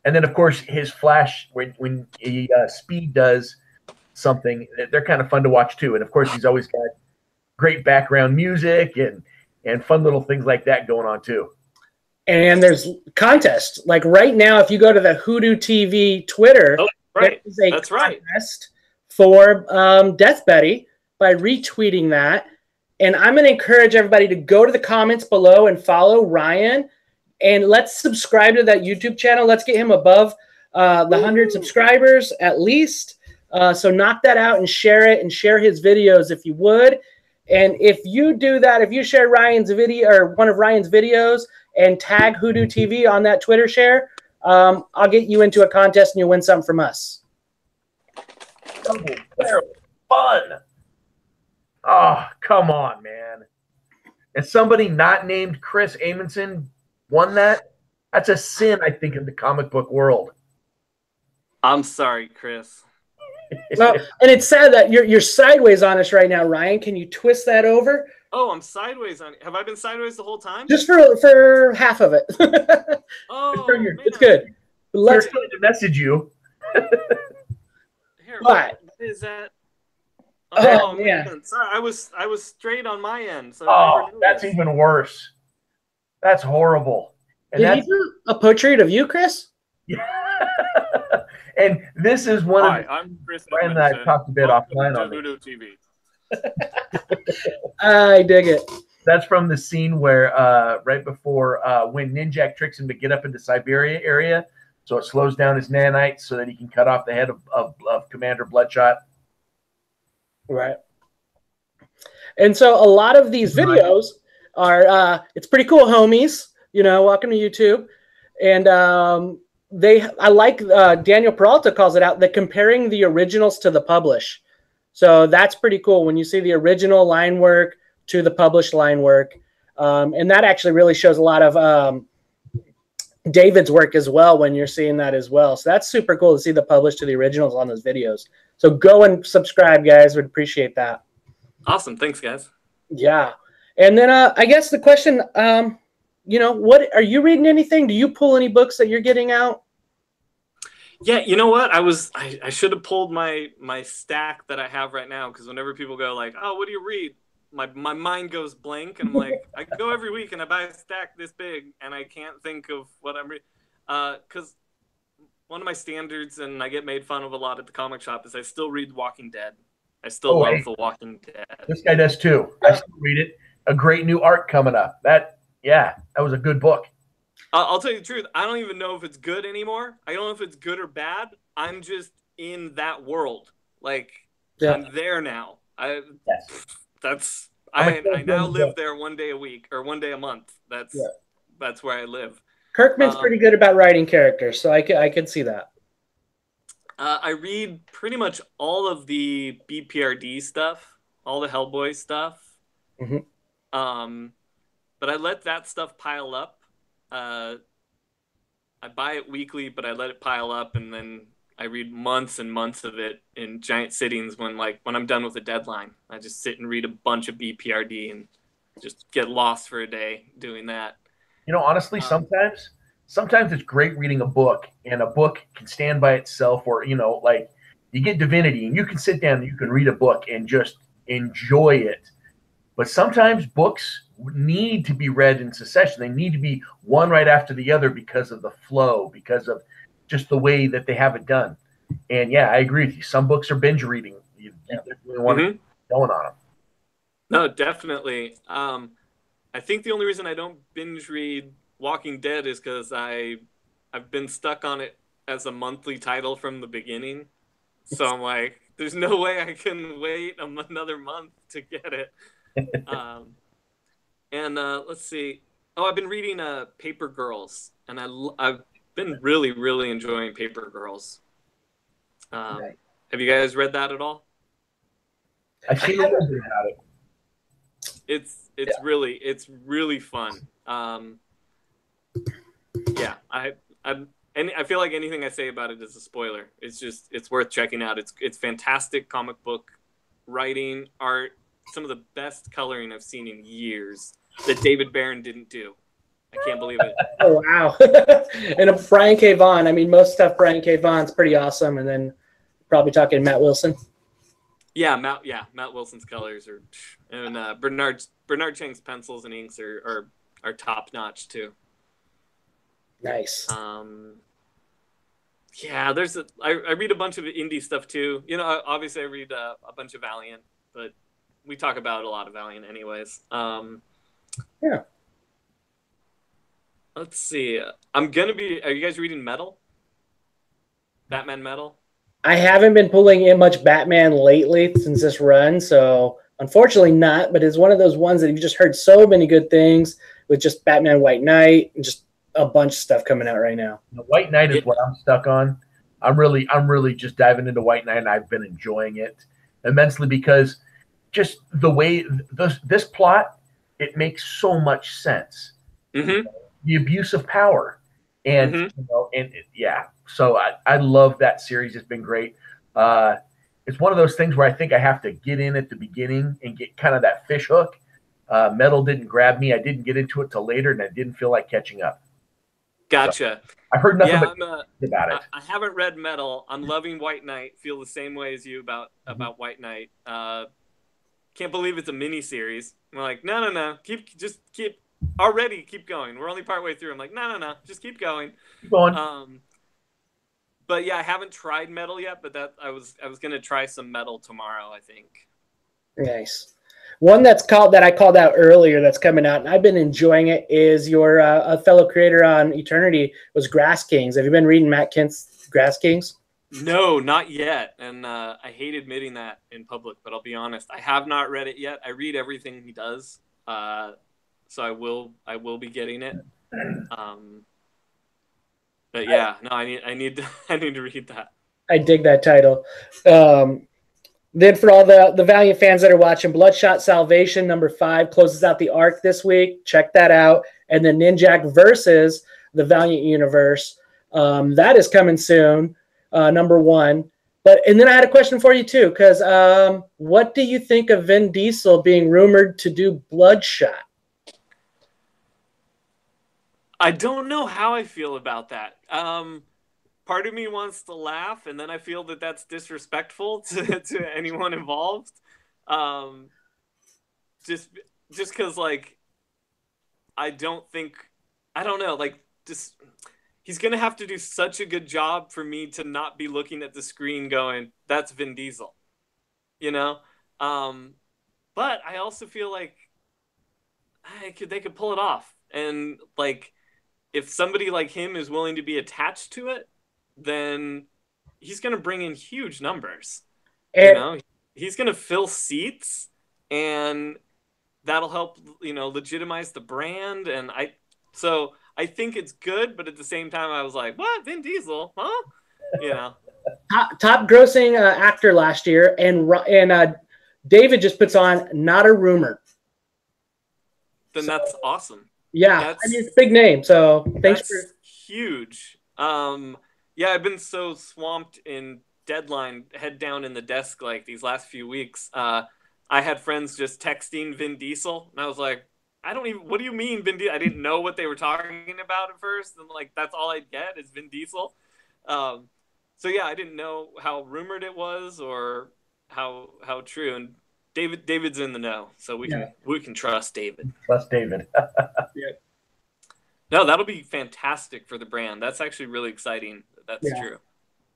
And then, of course, his flash, when he Speed does something, they're kind of fun to watch, too. And, of course, he's always got great background music and fun little things like that going on, too. And there's contests. Like right now, if you go to the WhoDooTV Twitter, there's a contest for Death Betty by retweeting that. And I'm going to encourage everybody to go to the comments below and follow Ryan. And let's subscribe to that YouTube channel. Let's get him above the 100 subscribers at least. So knock that out and share it and share his videos if you would. And if you do that, if you share Ryan's video or one of Ryan's videos and tag WhoDooTV on that Twitter share, I'll get you into a contest and you'll win something from us. Double barrel fun. Oh, come on, man. And somebody not named Chris Amundsen won that? That's a sin, I think, in the comic book world. I'm sorry, Chris. Well, and it's sad that you're sideways on us right now, Ryan. Can you twist that over? Oh, I'm sideways on it. Have I been sideways the whole time? Just for half of it. Oh, it's good. Let's trying to message you. Here, what is that? Oh man. Sorry, I was straight on my end. So that's even worse. That's horrible. And Did he do a portrait of you, Chris? Yeah. And this is one of I'm Chris Brian that I talked a bit offline on WhoDooTV. I dig it. That's from the scene where right before when Ninjak tricks him to get up into Siberia area, so it slows down his nanites so that he can cut off the head of Commander Bloodshot. Right. And so a lot of these videos are it's pretty cool, homies. You know, welcome to YouTube. And I like Daniel Peralta calls it out, the comparing the originals to the publish. So that's pretty cool when you see the original line work to the published line work. And that actually really shows a lot of David's work as well when you're seeing that as well. So that's super cool to see the published to the originals on those videos. So go and subscribe, guys. Would appreciate that. Awesome. Thanks, guys. Yeah. And then I guess the question, you know, what are you reading anything? Do you pull any books that you're getting out? Yeah, you know what? I should have pulled my stack that I have right now, because whenever people go like, "Oh, what do you read?" My mind goes blank, and I'm like, I go every week and I buy a stack this big, and I can't think of what I'm reading. Because one of my standards, and I get made fun of a lot at the comic shop, is I still read Walking Dead. I still love The Walking Dead. This guy does too. I still read it. A great new arc coming up. That was a good book. I'll tell you the truth. I don't even know if it's good anymore. I don't know if it's good or bad. I'm just in that world. Like, Yeah. I'm there now. Yes. I now live there 1 day a week or 1 day a month. That's where I live. Kirkman's pretty good about writing characters, so I could see that. I read pretty much all of the BPRD stuff, all the Hellboy stuff. But I let that stuff pile up. I buy it weekly, but I let it pile up, and then I read months and months of it in giant sittings when I'm done with a deadline. I just sit and read a bunch of BPRD and just get lost for a day doing that. You know, honestly, sometimes it's great reading a book, and a book can stand by itself, or, you know, like you get Divinity and you can sit down and you can read a book and just enjoy it. But sometimes books need to be read in succession. They need to be one right after the other because of the flow, because of just the way that they have it done. And yeah, I agree with you. Some books are binge reading. You definitely want to keep going on them. No, definitely. I think the only reason I don't binge read Walking Dead is because I've been stuck on it as a monthly title from the beginning. So I'm like, there's no way I can wait another month to get it. Let's see. Oh, I've been reading Paper Girls, and I've been really, really enjoying Paper Girls. Have you guys read that at all? I've seen a little bit about it. It's really fun. I feel like anything I say about it is a spoiler. It's worth checking out. It's fantastic comic book writing, art, some of the best coloring I've seen in years that David Barron didn't do. I can't believe it. Oh, wow. And Brian K. Vaughan. I mean, most stuff Brian K. Vaughan's pretty awesome. And then probably talking Matt Wilson. Yeah, Matt Wilson's colors and Bernard Chang's pencils and inks are top notch too. Nice. Yeah, I read a bunch of indie stuff too. You know, obviously I read a bunch of Valiant, but we talk about a lot of Valiant anyways. Yeah. Let's see. Are you guys reading Metal? Batman Metal? I haven't been pulling in much Batman lately since this run, so unfortunately not, but it's one of those ones that you've just heard so many good things with just Batman White Knight and just a bunch of stuff coming out right now. The White Knight is what I'm stuck on. I'm really just diving into White Knight, and I've been enjoying it immensely because just the way this plot, it makes so much sense. The abuse of power, and so I love that series. It's been great. It's one of those things where I think I have to get in at the beginning and get kind of that fish hook. Metal didn't grab me. I didn't get into it till later, and I didn't feel like catching up. Gotcha. So, I've heard nothing about it. I haven't read Metal. I'm loving White Knight. Feel the same way as you about White Knight. Can't believe it's a mini series. I'm like, no. Keep going. We're only partway through. I'm like, no. Just keep going. Keep going. But yeah, I haven't tried Metal yet, but I was gonna try some Metal tomorrow, I think. Nice. One that I called out earlier that's coming out, and I've been enjoying it, is your a fellow creator on Eternity was Grass Kings. Have you been reading Matt Kent's Grass Kings? No, not yet. And I hate admitting that in public, but I'll be honest, I have not read it yet. I read everything he does, so I will be getting it. But yeah, no, I need to read that. I dig that title. Then for all the Valiant fans that are watching, Bloodshot Salvation #5 closes out the arc this week. Check that out. And then Ninjak versus the Valiant Universe. That is coming soon, #1. And then I had a question for you too, because what do you think of Vin Diesel being rumored to do Bloodshot? I don't know how I feel about that. Part of me wants to laugh, and then I feel that that's disrespectful to anyone involved. Just because, like, I don't know, like, just he's gonna have to do such a good job for me to not be looking at the screen going, "That's Vin Diesel," you know. But I also feel like they could pull it off, and like if somebody like him is willing to be attached to it, then he's going to bring in huge numbers. And, He's going to fill seats, and that'll help, legitimize the brand. And I think it's good, but at the same time, I was like, what? Vin Diesel? Huh? top grossing actor last year, and David just puts on Not a Rumor. Then that's awesome. Yeah, it's a big name, so thanks for huge. I've been so swamped in deadline, head down in the desk like these last few weeks. I had friends just texting Vin Diesel, and I was like, what do you mean Vin Diesel? I didn't know what they were talking about at first, and like that's all I'd get is Vin Diesel. So yeah, I didn't know how rumored it was or how true. And David's in the know, so we can trust David. Trust David. Yeah. No, that'll be fantastic for the brand. That's actually really exciting. That's true.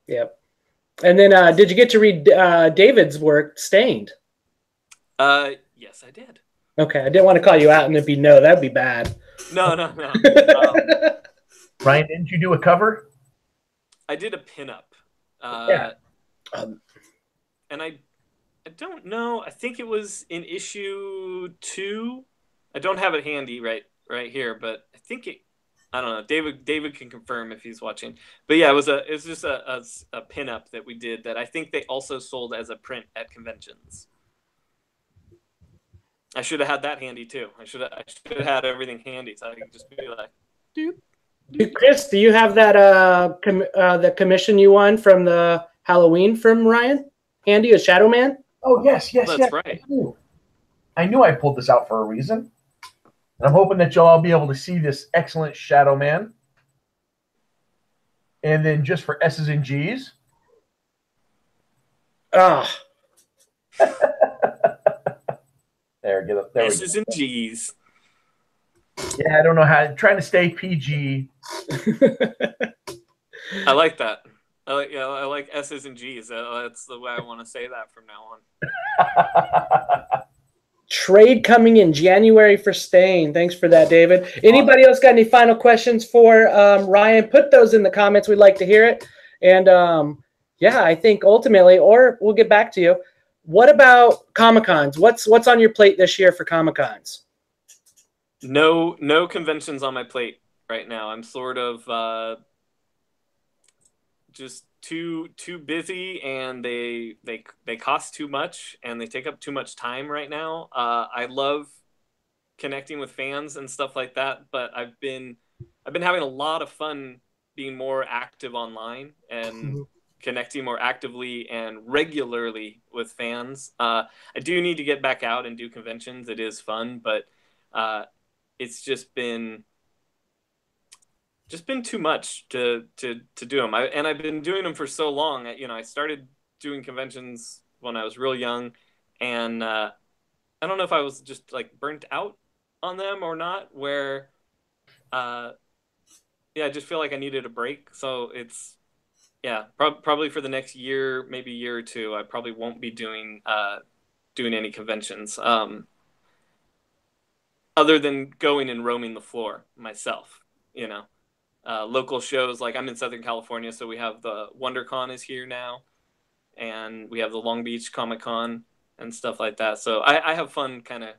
Yep. And then, did you get to read David's work, Stained? Yes, I did. Okay, I didn't want to call you out, and if you know, that'd be bad. No. Ryan, didn't you do a cover? I did a pinup. And I don't know. I think it was in issue 2. I don't have it handy right here, but I think it. I don't know. David can confirm if he's watching. But yeah, it was just a pinup that we did that I think they also sold as a print at conventions. I should have had that handy too. I should have had everything handy so I could just be like, dude. Chris, do you have that the commission you won from the Halloween from Ryan handy, a Shadow Man? Oh yes, that's right. I knew I pulled this out for a reason. And I'm hoping that you'll all be able to see this excellent Shadow Man. And then just for S's and G's. Ah. There, get up. There S's and G's. Yeah, I don't know how. Trying to stay PG. I like that. I like S's and G's. That's the way I want to say that from now on. Trade coming in January for Stain. Thanks for that, David. Anybody else got any final questions for Ryan? Put those in the comments. We'd like to hear it. And I think ultimately, or we'll get back to you. What about Comic-Cons? What's on your plate this year for Comic-Cons? No conventions on my plate right now. I'm sort of just too busy, and they cost too much, and they take up too much time right now. I love connecting with fans and stuff like that, but I've been having a lot of fun being more active online and connecting more actively and regularly with fans. I do need to get back out and do conventions. It is fun, but it's just been too much to do them. I've been doing them for so long. I started doing conventions when I was real young, and I don't know if I was just like burnt out on them or not, where I just feel like I needed a break. So it's probably for the next year, maybe year or two, I probably won't be doing any conventions other than going and roaming the floor myself, local shows. Like I'm in Southern California, so we have the WonderCon is here now, and we have the Long Beach Comic Con and stuff like that. So I have fun kind of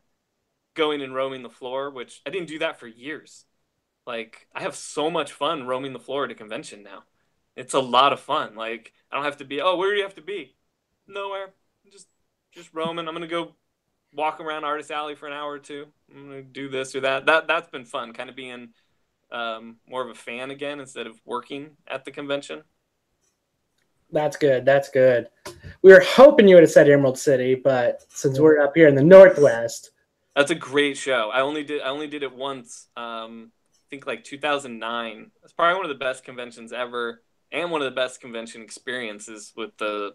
going and roaming the floor, which I didn't do that for years. Like I have so much fun roaming the floor at a convention now. It's a lot of fun. Like I don't have to be, where do you have to be? Nowhere. Just roaming. I'm gonna go walk around Artist Alley for an hour or two. I'm gonna do this or that. That's been fun, kind of being more of a fan again instead of working at the convention. That's good. We were hoping you would have said Emerald City, but since we're up here in the Northwest. That's a great show. I only did it once. I think like 2009. It's probably one of the best conventions ever, and one of the best convention experiences with the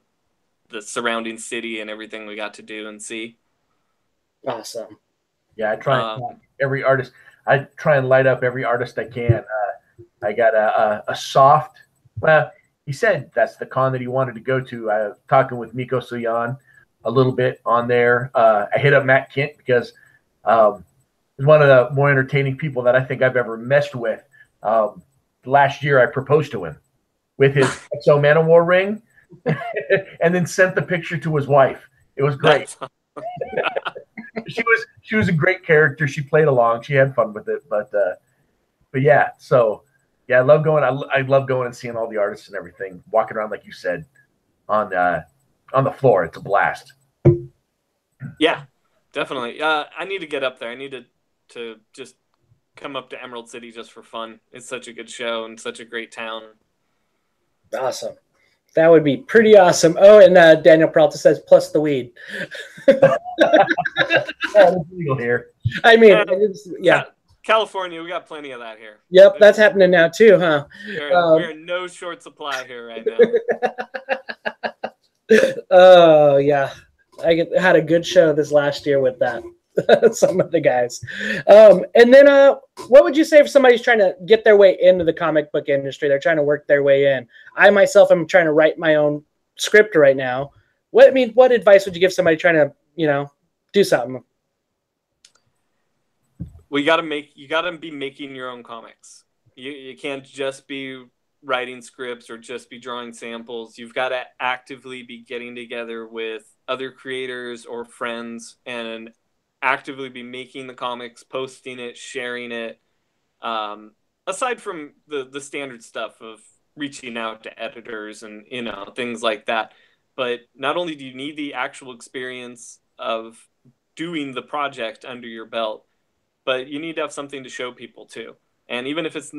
surrounding city and everything we got to do and see. Awesome. Yeah, I try every artist. I try and light up every artist I can. I got a soft. Well, he said that's the con that he wanted to go to. I was talking with Miko Suyan a little bit on there. I hit up Matt Kent because he's one of the more entertaining people that I think I've ever messed with. last year I proposed to him with his XO Manowar ring, and then sent the picture to his wife. It was great. She was a great character. She played along. She had fun with it. But yeah. So yeah, I love going. I love going and seeing all the artists and everything, walking around like you said on the floor. It's a blast. Yeah, definitely. I need to get up there. I need to just come up to Emerald City just for fun. It's such a good show and such a great town. Awesome. That would be pretty awesome. Oh, and Daniel Peralta says, plus the weed. It's legal here. I mean, yeah. California, we got plenty of that here. Yep, that's happening now too, huh? We're in no short supply here right now. Oh, yeah. I had a good show this last year with that. Some of the guys. And then what would you say if somebody's trying to get their way into the comic book industry? They're trying to work their way in. I myself am trying to write my own script right now. What advice would you give somebody trying to, do something? Well, you gotta be making your own comics. You can't just be writing scripts or just be drawing samples. You've got to actively be getting together with other creators or friends and actively be making the comics, posting it, sharing it. Aside from the standard stuff of reaching out to editors and things like that, but not only do you need the actual experience of doing the project under your belt, but you need to have something to show people too. And even if it's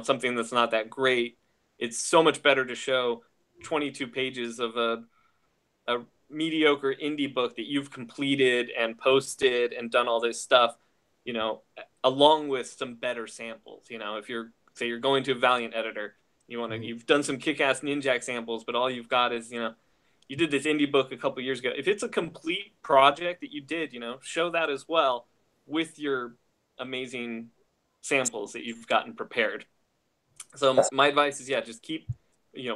something that's not that great, it's so much better to show 22 pages of a mediocre indie book that you've completed and posted and done all this stuff, along with some better samples. If you're going to a Valiant editor, you've done some kick-ass Ninjak samples, but all you've got is, you did this indie book a couple years ago. If it's a complete project that you did, show that as well with your amazing samples that you've gotten prepared. So my advice is, just keep,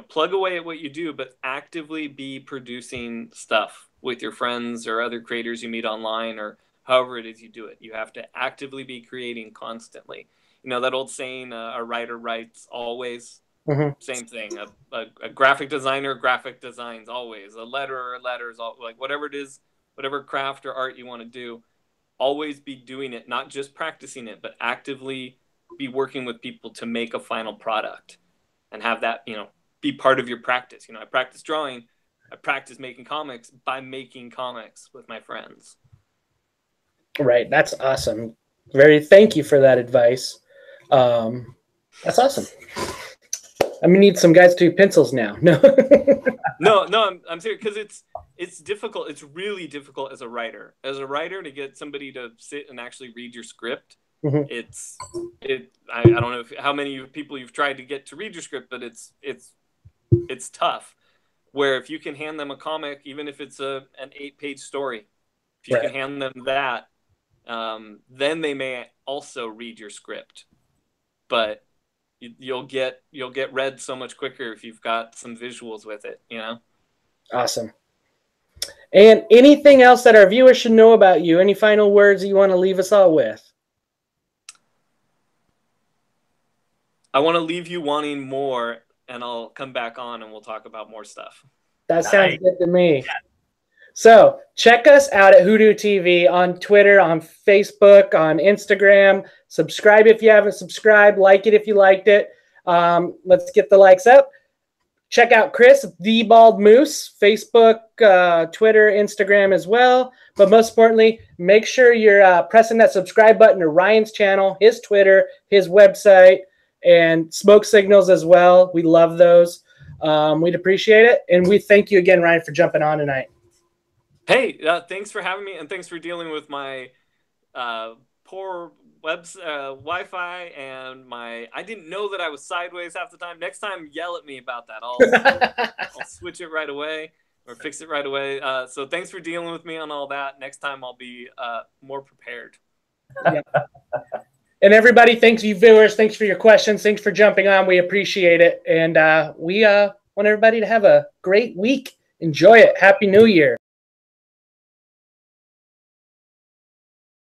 plug away at what you do, but actively be producing stuff with your friends or other creators you meet online or however it is you do it. You have to actively be creating constantly. That old saying, a writer writes always. Mm-hmm. Same thing. A graphic designer graphic designs always. A letterer letters, like whatever it is, whatever craft or art you want to do, always be doing it, not just practicing it, but actively be working with people to make a final product and have that, be part of your practice. I practice drawing, I practice making comics by making comics with my friends. Right. That's awesome. Thank you for that advice. That's awesome. I'm gonna need some guys to do pencils now. No, no, I'm serious, because it's difficult. It's really difficult as a writer to get somebody to sit and actually read your script. Mm-hmm. I don't know how many people you've tried to get to read your script, but it's tough. Where if you can hand them a comic, even if it's an 8-page story, if you can hand them that, then they may also read your script. But you'll get read so much quicker if you've got some visuals with it. Awesome. And anything else that our viewers should know about you? Any final words you want to leave us all with? I want to leave you wanting more, and I'll come back on and we'll talk about more stuff. That sounds good to me. So check us out at WhoDooTV on Twitter, on Facebook, on Instagram. Subscribe if you haven't subscribed. Like it if you liked it. Let's get the likes up. Check out Chris, The Bald Moose, Facebook, Twitter, Instagram as well. But most importantly, make sure you're pressing that subscribe button to Ryan's channel, his Twitter, his website, and smoke signals as well. We love those. We'd appreciate it. And we thank you again, Ryan, for jumping on tonight. Hey, thanks for having me, and thanks for dealing with my poor Wi-Fi and I didn't know that I was sideways half the time. Next time, yell at me about that. I'll switch it right away or fix it right away. So thanks for dealing with me on all that. Next time, I'll be more prepared. Yeah. And everybody, thanks you viewers. Thanks for your questions. Thanks for jumping on. We appreciate it. And we want everybody to have a great week. Enjoy it. Happy New Year.